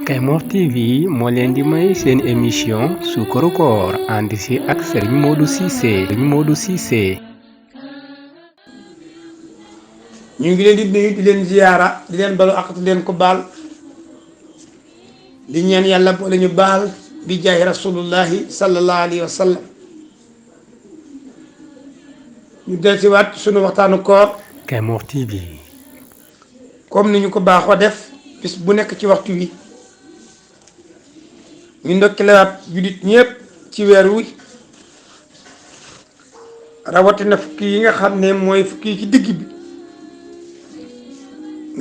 Kaymoor TV moo leen di may seen émission Suukaru Koor ànd si ak Serigne Modou Cissé. ñu ngi leen di nuyu di leen ziyaara di leen balu ak di leen ko baal di ñaan yàlla boole ñu baal bi jaahi rasulullahi sallallahu alayhi wa sallam. ñu del si waat sunu waxtaanu koor Kaymoor TV. comme ni ñu ko baaxoo def bis bu nekk ci waxtu wi ñu ndokkilewaat jullit ñépp ci weer wi rawatina fukki yi nga xam ne mooy fukki yi ci digg bi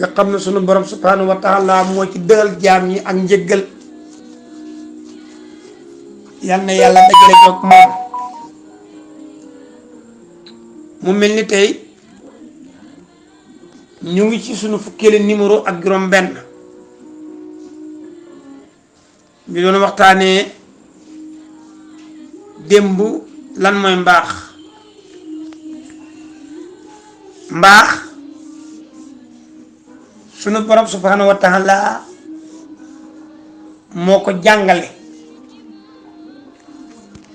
nga xam ne sunu borom subhanahu wa taala moo ci dëgal jaam yi ak njëggal. yal na yàlla dajale joog moom mu mel ni tey ñu ngi ci sunu fukkeeli numéro ak juróom benn bi doon waxtaanee démb lan mooy mbaax sunu borom subhanahu wa taala moo ko jàngale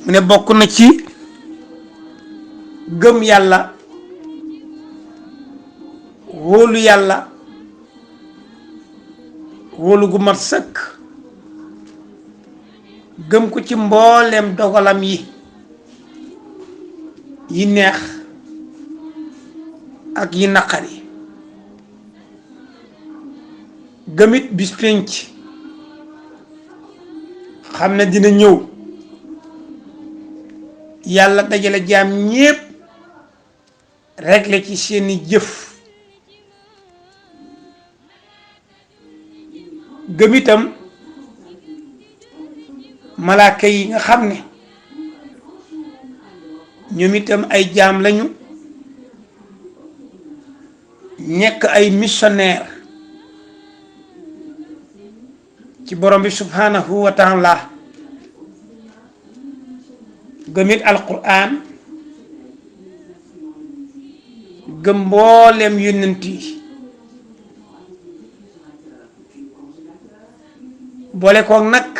mu ne bokk na ci gëm yàlla wóolu yàlla wóolu gu mat sëkk gëm ko ci mbooleem dogalam yi neex ak yi naqari gëmit bis pénc xam ne dina ñëw yàlla dajale jaam ñépp régler ci seeni jëf gëm itam malaaka yi nga xam ne ñoom itam ay jaam lañu nekk ay missionnaire ci borom bi subhanahu wa taala gëmit alquran gëm mboolem yonent yi boole ko nag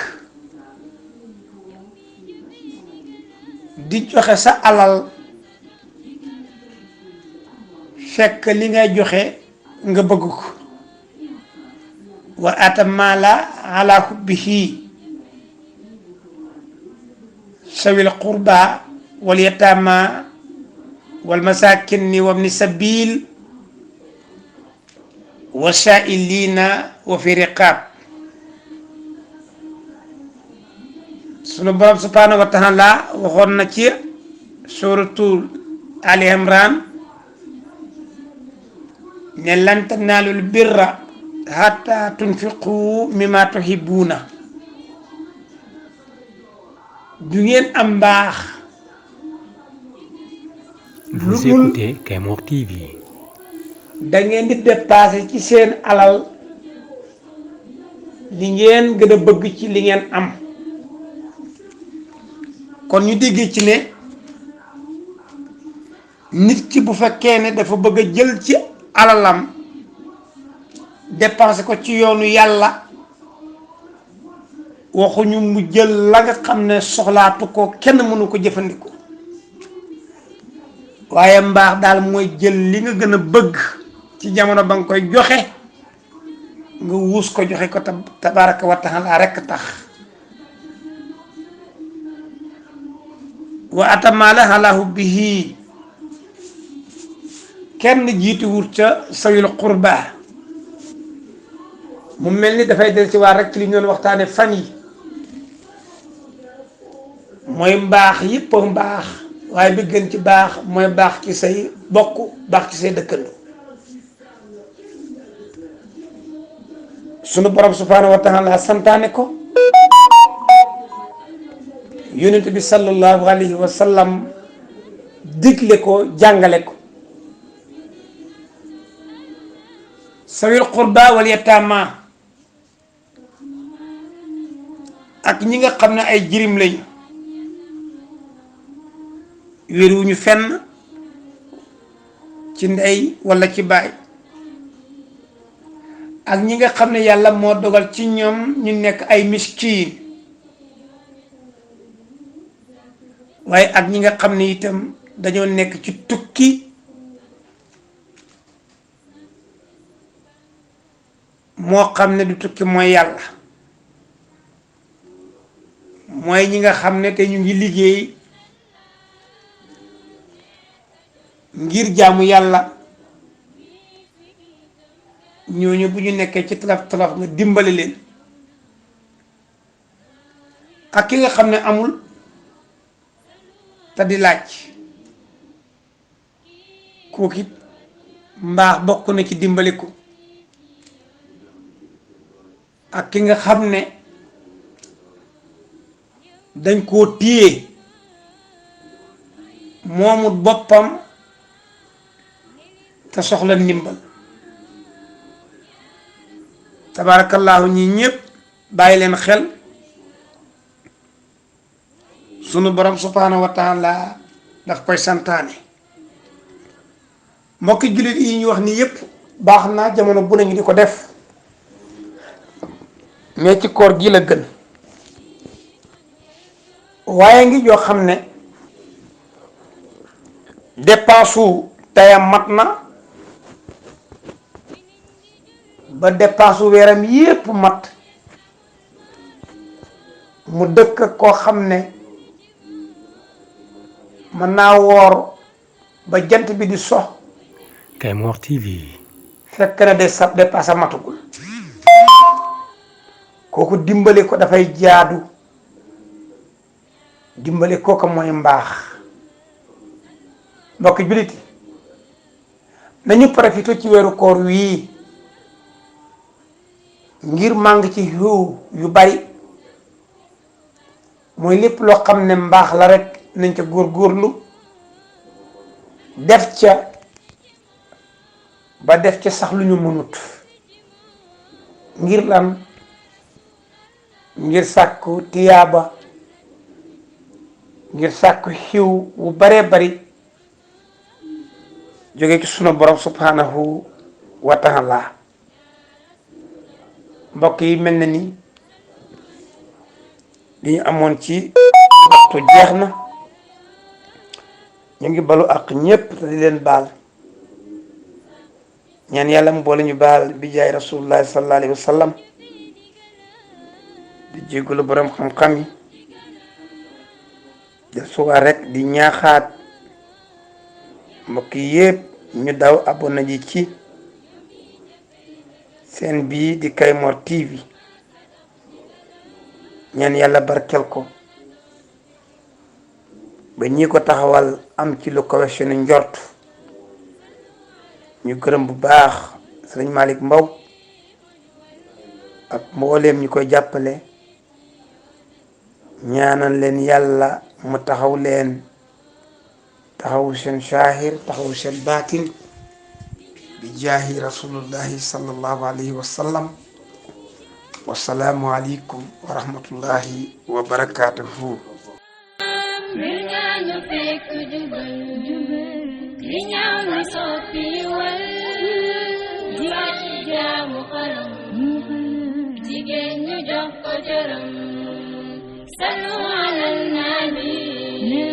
di joxe sa alal fekk li ngay joxe nga bëgg ko wa ata mala ala hubbihi sawil qurba wal yatama wal masakin wa ibni sabil wa sha'ilina wa fi riqab. sunu borom subhanahu wa taala waxoon na ci suratul Ali Imran ne lan tanaalul birra hatta tunfiqu mimma tuhibbuna. du ngeen am mbaax Vous écoutez Kaymoor TV. da ngeen di dépasser ci seen alal li ngeen gën a bëgg ci li ngeen am. kon ñu déggee ci ne nit ki bu fekkee ne dafa bëgg a jël ci alalam dépenser ko ci yoonu yàlla waxuñu mu jël la nga xam ne soxlaatu ko kenn mënu ko jëfandikoo waaye mbaax daal mooy jël li nga gën a bëgg ci jamono ba nga koy joxe nga wuus ko joxe ko tabaraka wa taala rekk tax. wa atamala ala hubbihi kenn jiitu wut ca sawil qurba mu mel ni dafay del ci waar rek ci li ñu doon waxtaane fan yi mooy mbaax yëpp mbaax waaye bi gën ci baax mooy baax ci say bokk baax ci say dëkkandoo. sunu borom subhanahu wa taala santaane ko yonent bi sallallahu alayhi wa sallam digle ko jàngale ko. sawil qurba wal yatama ak ñi nga xam ne ay jirim lañu wéeruwuñu fenn ci ndey wala ci baay ak ñi nga xam ne yàlla moo dogal ci ñoom ñu nekk ay miskin waaye ak ñi nga xam ne itam dañoo nekk ci tukki moo xam ne du tukki mooy yàlla mooy ñi nga xam ne te ñu ngi liggéey ngir jaamu yàlla ñooñu bu ñu nekkee ci talaf nga dimbali leen ak ki nga xam ne amul te di laaj kooku it mbaax bokk na ci dimbali ko ak ki nga xam ne dañ koo téye moomut boppam te soxla ndimbal tabarakallahu ñi ñëpp bàyyi leen xel sunu borom subhanahu wa taala daf koy santaane mbokki jullit yi ñu wax ni yëpp baax na jamono bu nañu di ko def mais ci koor gi la gën waaye ngi joo xam ne dépensu tayam mat na ba dépensu weeram yépp mat mu dëkk koo xam ne mën naa woor ba jant bi di sox Kaymor TV fekk na de sa dépassé matugul kooku dimbali ko dafay jaadu dimbali kooku mooy mbaax mbokki jullit nañu profité ci weeru koor wii ngir màng ci yu bari mooy lépp loo xam ne mbaax la rek nañ ca góorgóorlu def ca ba def ca sax lu ñu mënut ngir lan ngir sàkku tiyaaba ngir sàkku xiw wu baree bari jóge ci sunu borom subhanahu wa taala mbokk yi mel na ni li ñu amoon ci waxtu jeex na ñu ngi balu ak ñépp te di leen baal ñaan yàlla mu boole ñu baal bi jaay rasulullahi sallallahu alayhi wa sallam di jégalu borom xam-xam yi del suwaa rek di ñaaxaat mbokk yépp ñu daw abonné ji ci seen bii di Kaymor TV ñaan yàlla barkel ko ba ñi ko taxawal am ci lu ko seen njort ñu gërëm bu baax sëriñ Malick Mbow ak mbooleem ñu koy jàppale ñaanal leen yàlla mu taxaw leen taxawu seen shaahir taxawu seen baatin bi jaahi rasulullahi sallallahu alayhi wa sallam wasalaamu aleykum wa rahmatullahi wa barakatuhu صلوا على النبي من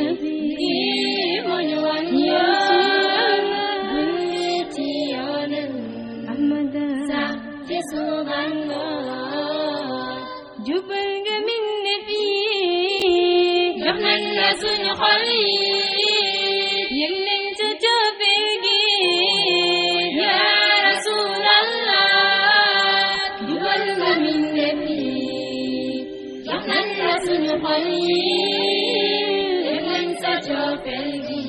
بنيتي على أحمد سعد سبحان جبل من نبي جبنا الناس الخليل يمن تجابيجي يا رسول الله جبل من نبي جبنا الناس الخليل يمن تجابيجي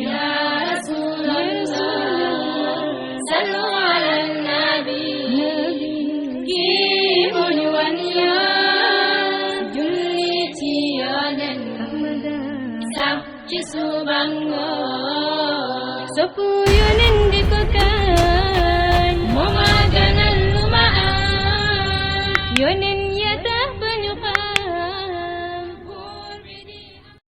يا رسول الله صلوا على النبي Subhanallah,